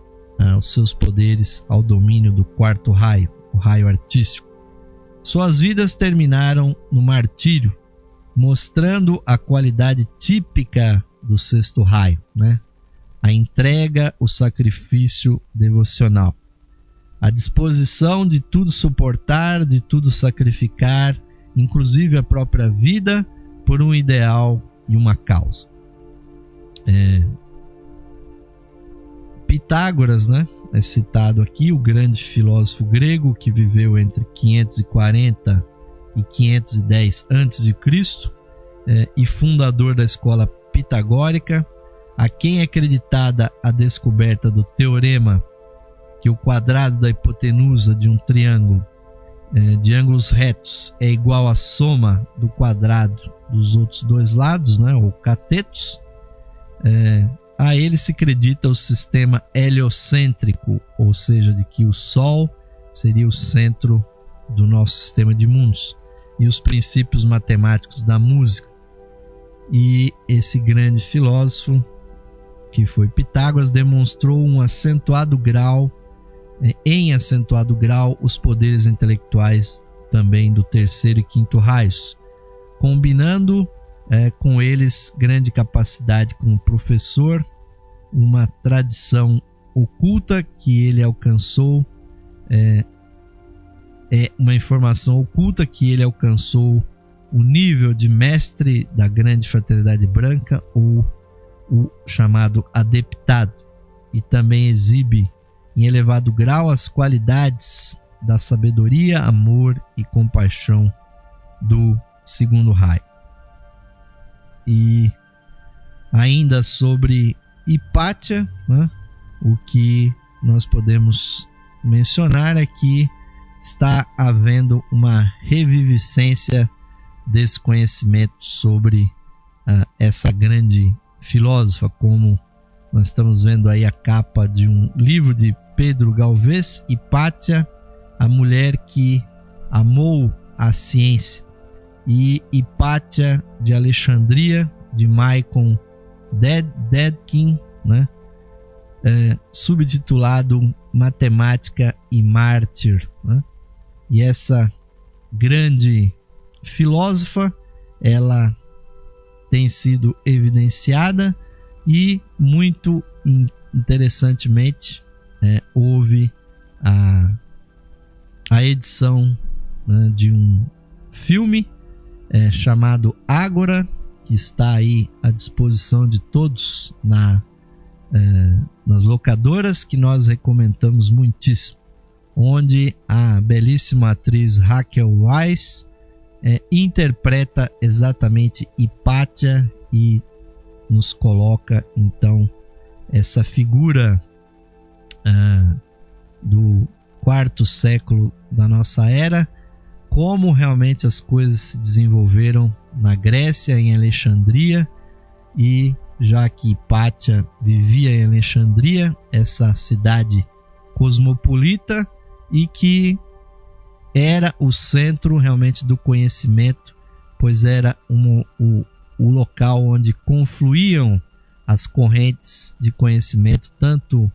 os seus poderes ao domínio do quarto raio, o raio artístico. Suas vidas terminaram no martírio, mostrando a qualidade típica do sexto raio, né? A entrega, o sacrifício devocional, a disposição de tudo suportar, de tudo sacrificar, inclusive a própria vida, por um ideal e uma causa. Pitágoras, né, é citado aqui, o grande filósofo grego que viveu entre 540 e 510 a.C., e fundador da escola pitagórica, a quem é acreditada a descoberta do teorema que o quadrado da hipotenusa de um triângulo de ângulos retos é igual à soma do quadrado dos outros dois lados, né, ou catetos. A ele se acredita o sistema heliocêntrico, ou seja, de que o Sol seria o centro do nosso sistema de mundos, e os princípios matemáticos da música. E esse grande filósofo, que foi Pitágoras, demonstrou em acentuado grau os poderes intelectuais também do terceiro e quinto raios, combinando com eles grande capacidade como professor, uma tradição oculta que ele alcançou, uma informação oculta que ele alcançou o nível de mestre da grande fraternidade branca, ou o chamado adeptado, e também exibe em elevado grau as qualidades da sabedoria, amor e compaixão do segundo raio. E ainda sobre Hipátia, né, o que nós podemos mencionar é que está havendo uma reviviscência desse conhecimento sobre essa grande filósofa, como nós estamos vendo aí a capa de um livro de Pedro Galvez, Hipátia, a mulher que amou a ciência, e Hipátia de Alexandria, de Michael Dedkin, né? Subtitulado Matemática e Mártir, né? E essa grande filósofa, ela tem sido evidenciada, e muito interessantemente houve a edição, né, de um filme chamado Ágora, que está aí à disposição de todos nas locadoras, que nós recomendamos muitíssimo, onde a belíssima atriz Raquel Weisz interpreta exatamente Hipátia e nos coloca então essa figura do quarto século da nossa era, como realmente as coisas se desenvolveram na Grécia, em Alexandria, e já que Hipátia vivia em Alexandria, essa cidade cosmopolita, e que era o centro realmente do conhecimento, pois era o local onde confluíam as correntes de conhecimento, tanto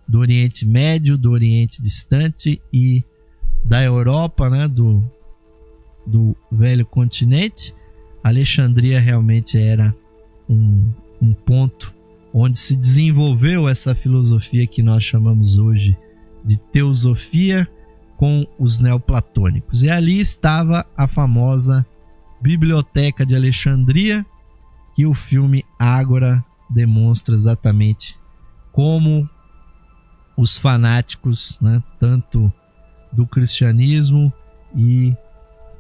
do Oriente Médio, do Oriente Distante e da Europa, né, do velho continente. Alexandria realmente era um ponto onde se desenvolveu essa filosofia que nós chamamos hoje de teosofia, com os neoplatônicos. E ali estava a famosa Biblioteca de Alexandria, que o filme Ágora demonstra exatamente como os fanáticos, né, tanto do cristianismo e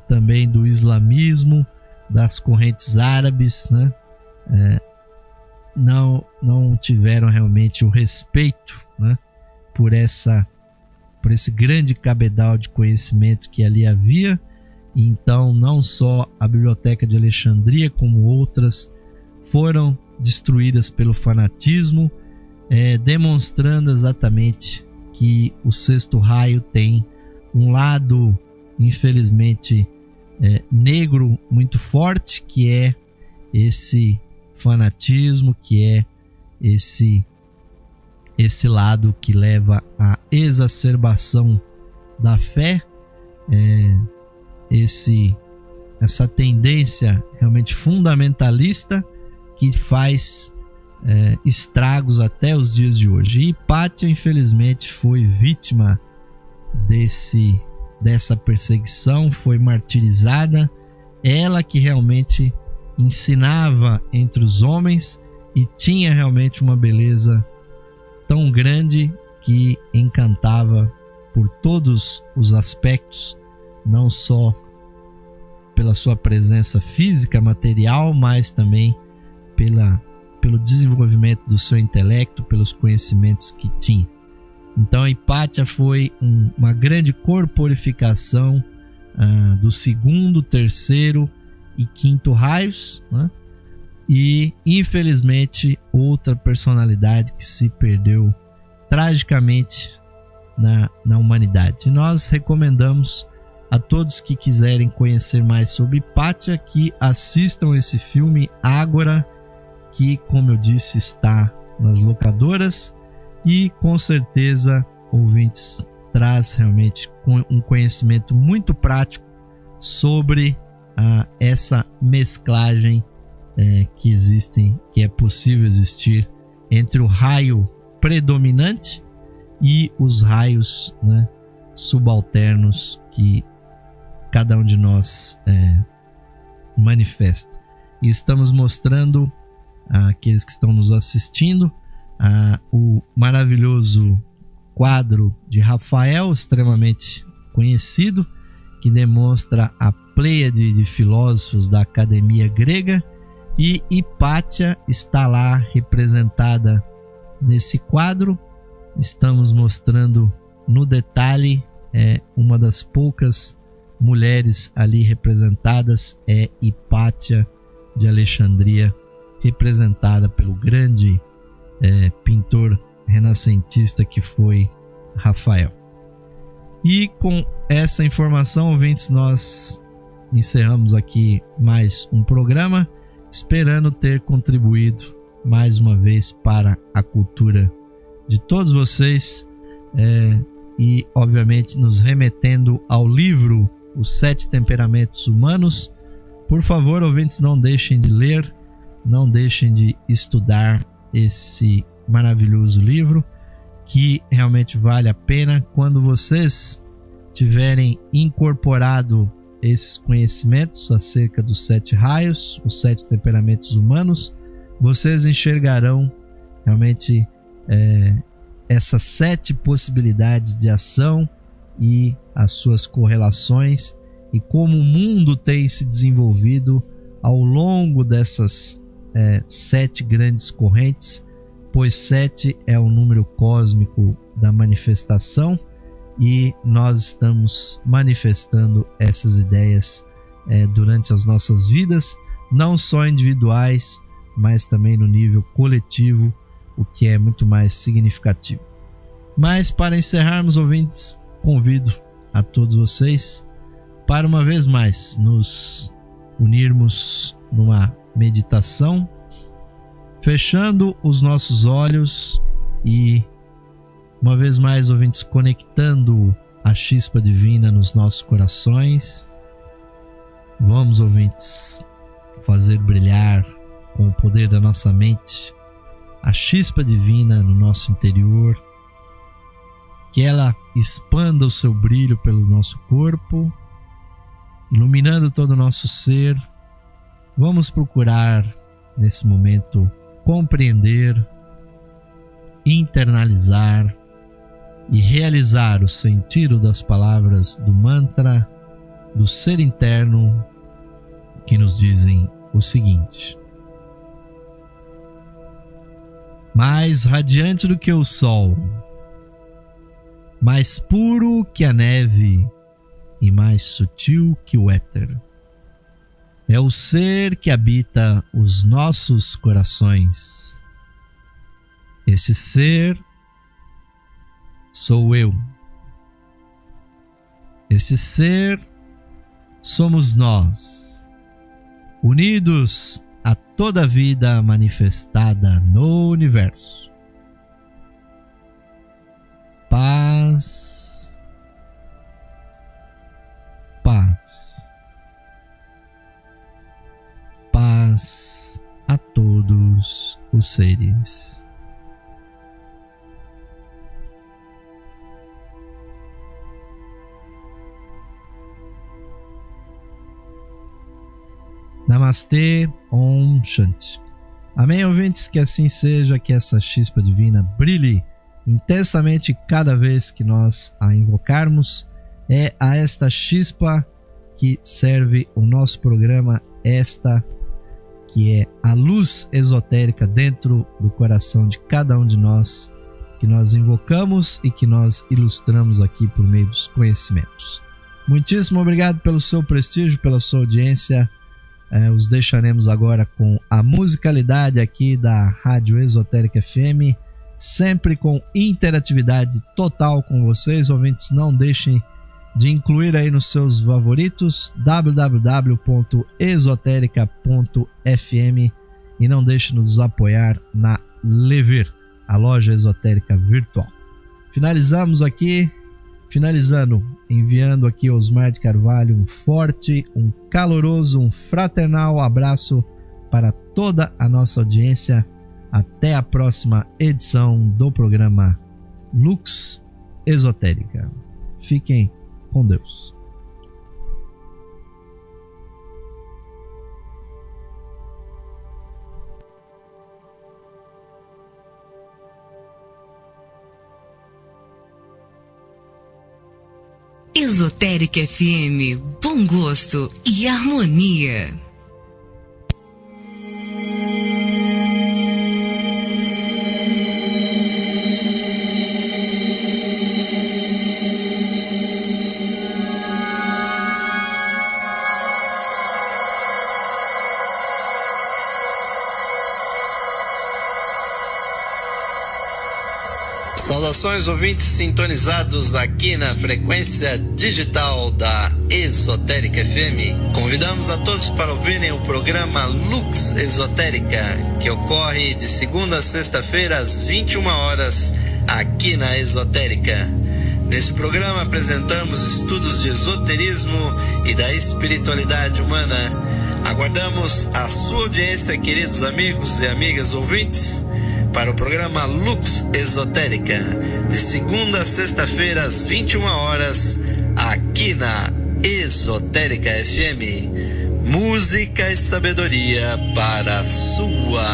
também do islamismo, das correntes árabes, né, não tiveram realmente o respeito, né, por esse grande cabedal de conhecimento que ali havia. Então, não só a Biblioteca de Alexandria, como outras, foram destruídas pelo fanatismo, demonstrando exatamente que o sexto raio tem um lado, infelizmente, negro muito forte, que é esse fanatismo, que é esse lado que leva à exacerbação da fé, essa tendência realmente fundamentalista que faz estragos até os dias de hoje. E Hipátia, infelizmente, foi vítima dessa perseguição, foi martirizada. Ela que realmente ensinava entre os homens e tinha realmente uma beleza tão grande que encantava por todos os aspectos, não só pela sua presença física, material, mas também pelo desenvolvimento do seu intelecto, pelos conhecimentos que tinha. Então Hipátia foi uma grande corporificação do segundo, terceiro e quinto raios, né? E infelizmente outra personalidade que se perdeu tragicamente na humanidade. Nós recomendamos a todos que quiserem conhecer mais sobre Hipátia que assistam esse filme Ágora, que, como eu disse, está nas locadoras e com certeza, ouvintes, traz realmente um conhecimento muito prático sobre essa mesclagem que é possível existir entre o raio predominante e os raios, né, subalternos que cada um de nós manifesta. E estamos mostrando àqueles que estão nos assistindo o maravilhoso quadro de Rafael, extremamente conhecido, que demonstra a pleiade de filósofos da academia grega, e Hipátia está lá representada nesse quadro. Estamos mostrando no detalhe uma das poucas mulheres ali representadas, é Hipátia de Alexandria, representada pelo grande pintor renascentista que foi Rafael. E com essa informação, ouvintes, nós encerramos aqui mais um programa, esperando ter contribuído mais uma vez para a cultura de todos vocês, e obviamente nos remetendo ao livro Os 7 Temperamentos Humanos. Por favor, ouvintes, não deixem de ler, não deixem de estudar esse maravilhoso livro, que realmente vale a pena. Quando vocês tiverem incorporado esses conhecimentos acerca dos 7 raios, os 7 temperamentos humanos, vocês enxergarão realmente essas 7 possibilidades de ação e as suas correlações, e como o mundo tem se desenvolvido ao longo dessas 7 grandes correntes, pois 7 é o número cósmico da manifestação, e nós estamos manifestando essas ideias durante as nossas vidas, não só individuais, mas também no nível coletivo, o que é muito mais significativo. Mas para encerrarmos, ouvintes, convido a todos vocês para uma vez mais nos unirmos numa meditação, fechando os nossos olhos e uma vez mais, ouvintes, conectando a chispa divina nos nossos corações. Vamos, ouvintes, fazer brilhar com o poder da nossa mente a chispa divina no nosso interior, que ela expanda o seu brilho pelo nosso corpo, iluminando todo o nosso ser. Vamos procurar nesse momento compreender, internalizar e realizar o sentido das palavras do mantra do ser interno, que nos dizem o seguinte: mais radiante do que o sol, mais puro que a neve e mais sutil que o éter, é o ser que habita os nossos corações. Este ser sou eu. Este ser somos nós, unidos a toda a vida manifestada no universo. Paz, paz, paz a todos os seres. Namastê, Om Shanti. Amém, ouvintes? Que assim seja, que essa chispa divina brilhe intensamente cada vez que nós a invocarmos. É a esta chispa que serve o nosso programa, esta que é a luz esotérica dentro do coração de cada um de nós, que nós invocamos e que nós ilustramos aqui por meio dos conhecimentos. Muitíssimo obrigado pelo seu prestígio, pela sua audiência. Os deixaremos agora com a musicalidade aqui da Rádio Esotérica FM, sempre com interatividade total com vocês, ouvintes. Não deixem de incluir aí nos seus favoritos www.esoterica.fm e não deixe de nos apoiar na Levir, a loja esotérica virtual. Finalizando, enviando aqui Osmar de Carvalho um forte, um caloroso, um fraternal abraço para toda a nossa audiência. Até a próxima edição do programa Lux Esotérica. Fiquem com Deus. Esotérica FM, bom gosto e harmonia. Saudações, ouvintes sintonizados aqui na frequência digital da Esotérica FM. Convidamos a todos para ouvirem o programa Lux Esotérica, que ocorre de segunda a sexta-feira às 21 horas aqui na Esotérica. Nesse programa apresentamos estudos de esoterismo e da espiritualidade humana. Aguardamos a sua audiência, queridos amigos e amigas ouvintes, para o programa Lux Esotérica, de segunda a sexta-feira às 21 horas, aqui na Esotérica FM. Música e sabedoria para a sua